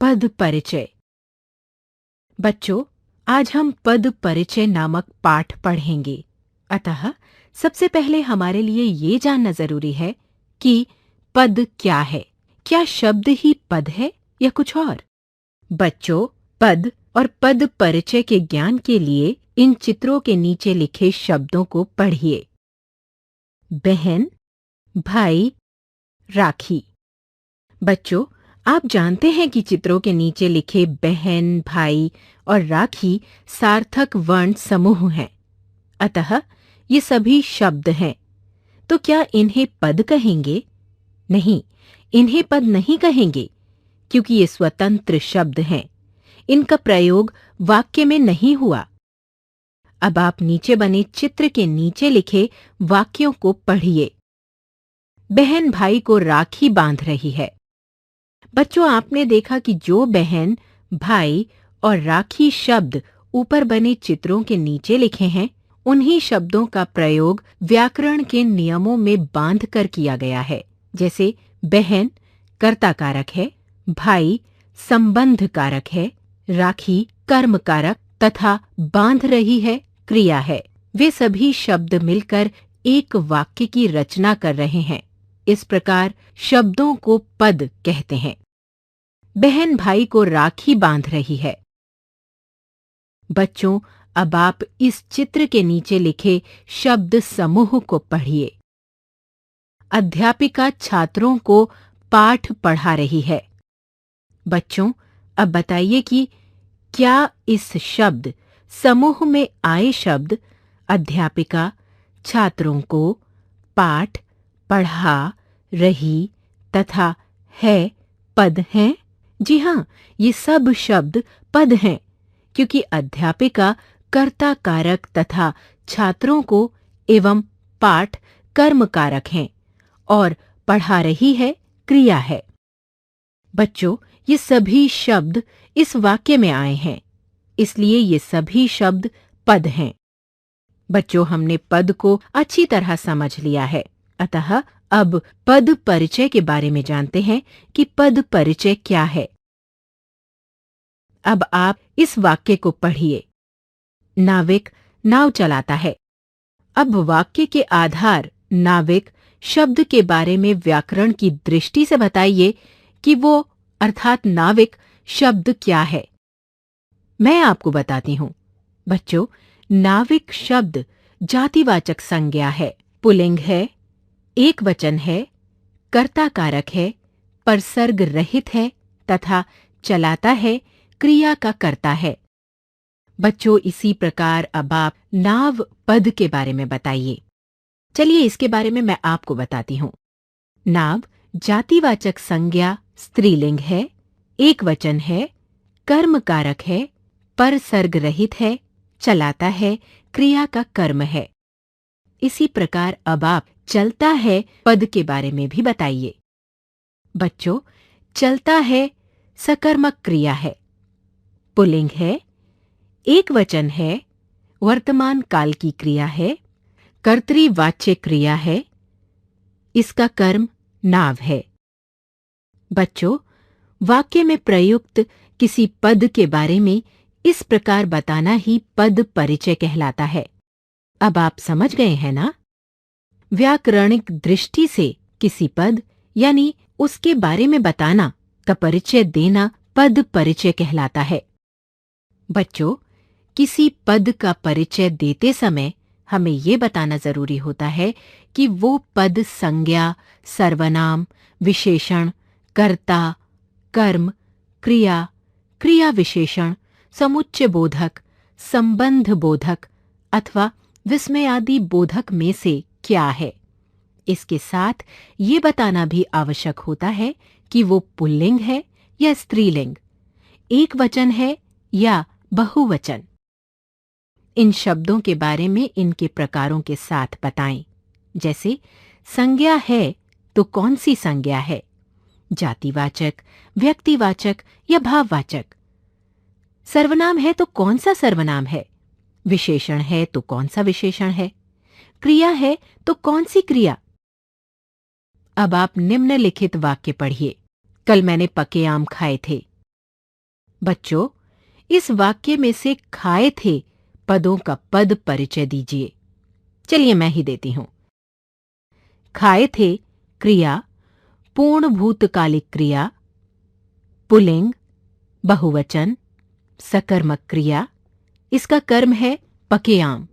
पद परिचय। बच्चों, आज हम पद परिचय नामक पाठ पढ़ेंगे। अतः सबसे पहले हमारे लिए ये जानना जरूरी है कि पद क्या है। क्या शब्द ही पद है या कुछ और? बच्चों, पद और पद परिचय के ज्ञान के लिए इन चित्रों के नीचे लिखे शब्दों को पढ़िए। बहन, भाई, राखी। बच्चों, आप जानते हैं कि चित्रों के नीचे लिखे बहन, भाई और राखी सार्थक वर्ण समूह हैं। अतः ये सभी शब्द हैं। तो क्या इन्हें पद कहेंगे? नहीं, इन्हें पद नहीं कहेंगे, क्योंकि ये स्वतंत्र शब्द हैं। इनका प्रयोग वाक्य में नहीं हुआ। अब आप नीचे बने चित्र के नीचे लिखे वाक्यों को पढ़िए। बहन भाई को राखी बांध रही है। बच्चों, आपने देखा कि जो बहन, भाई और राखी शब्द ऊपर बने चित्रों के नीचे लिखे हैं, उन्हीं शब्दों का प्रयोग व्याकरण के नियमों में बांध कर किया गया है। जैसे बहन कर्ता कारक है, भाई संबंध कारक है, राखी कर्म कारक तथा बांध रही है क्रिया है। वे सभी शब्द मिलकर एक वाक्य की रचना कर रहे हैं। इस प्रकार शब्दों को पद कहते हैं। बहन भाई को राखी बांध रही है। बच्चों, अब आप इस चित्र के नीचे लिखे शब्द समूह को पढ़िए। अध्यापिका छात्रों को पाठ पढ़ा रही है। बच्चों, अब बताइए कि क्या इस शब्द समूह में आए शब्द अध्यापिका छात्रों को पाठ पढ़ा रही तथा है पद हैं? जी हाँ, ये सब शब्द पद हैं, क्योंकि अध्यापिका कर्ता कारक तथा छात्रों को एवं पाठ कर्म कारक हैं और पढ़ा रही है क्रिया है। बच्चों, ये सभी शब्द इस वाक्य में आए हैं, इसलिए ये सभी शब्द पद हैं। बच्चों, हमने पद को अच्छी तरह समझ लिया है। अतः अब पद परिचय के बारे में जानते हैं कि पद परिचय क्या है। अब आप इस वाक्य को पढ़िए। नाविक नाव चलाता है। अब वाक्य के आधार नाविक शब्द के बारे में व्याकरण की दृष्टि से बताइए कि वो अर्थात नाविक शब्द क्या है। मैं आपको बताती हूँ। बच्चों, नाविक शब्द जातिवाचक संज्ञा है, पुल्लिंग है, एक वचन है, कर्ता कारक है, परसर्ग रहित है तथा चलाता है क्रिया का कर्ता है। बच्चों, इसी प्रकार अब आप नाव पद के बारे में बताइए। चलिए इसके बारे में मैं आपको बताती हूँ। नाव जातिवाचक संज्ञा स्त्रीलिंग है, एक वचन है, कर्म कारक है, परसर्ग रहित है, चलाता है, क्रिया का कर्म है। इसी प्रकार अब आप चलता है पद के बारे में भी बताइए। बच्चों, चलता है सकर्मक क्रिया है, पुल्लिंग है, एक वचन है, वर्तमान काल की क्रिया है, कर्तृवाच्य क्रिया है, इसका कर्म नाव है। बच्चों, वाक्य में प्रयुक्त किसी पद के बारे में इस प्रकार बताना ही पद परिचय कहलाता है। अब आप समझ गए हैं ना? व्याकरणिक दृष्टि से किसी पद यानी उसके बारे में बताना का परिचय देना पद परिचय कहलाता है। बच्चों, किसी पद का परिचय देते समय हमें ये बताना जरूरी होता है कि वो पद संज्ञा, सर्वनाम, विशेषण, कर्ता, कर्म, क्रिया, क्रिया विशेषण, समुच्चय बोधक, संबंध बोधक अथवा विस्मयादि बोधक में से क्या है। इसके साथ ये बताना भी आवश्यक होता है कि वो पुल्लिंग है या स्त्रीलिंग, एक वचन है या बहुवचन। इन शब्दों के बारे में इनके प्रकारों के साथ बताएं। जैसे संज्ञा है तो कौन सी संज्ञा है, जातिवाचक, व्यक्तिवाचक या भाववाचक। सर्वनाम है तो कौन सा सर्वनाम है, विशेषण है तो कौन सा विशेषण है, क्रिया है तो कौन सी क्रिया। अब आप निम्नलिखित वाक्य पढ़िए। कल मैंने पके आम खाए थे। बच्चों, इस वाक्य में से खाए थे पदों का पद परिचय दीजिए। चलिए मैं ही देती हूं। खाए थे क्रिया, पूर्ण भूतकालिक क्रिया, पुल्लिंग, बहुवचन, सकर्मक क्रिया। इसका कर्म है पके आम।